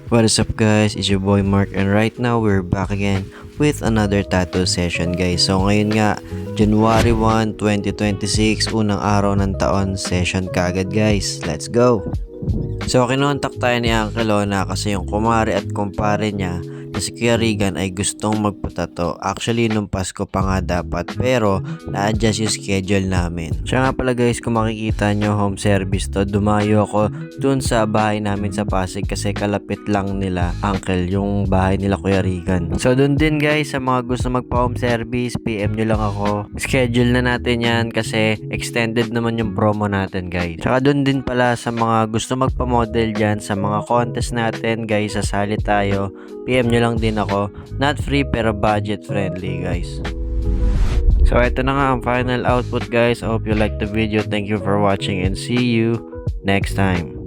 What is up guys, it's your boy Mark and right now we're back again with another tattoo session guys. So ngayon nga, January 1, 2026, unang araw ng taon, session kagad guys. Let's go! So kinontak tayo ni Uncle Lona kasi yung kumare at kumpare niya na si Kuya Regan ay gustong magpatato. Actually nung Pasko pa nga dapat pero na-adjust yung schedule namin. Siya nga pala guys, kung makikita nyo, home service to. Dumayo ako dun sa bahay namin sa Pasig kasi kalapit lang nila Uncle yung bahay nila Kuya Regan. So dun din guys, sa mga gusto magpa-home service, PM nyo lang ako. Schedule na natin yan kasi extended naman yung promo natin guys. Tsaka dun din pala sa mga gusto magpa-model dyan sa mga contest natin guys, sasali tayo. PM nyo lang din ako. Not free pero budget friendly guys. So ito na nga ang final output guys. I hope you liked the video. Thank you for watching and see you next time.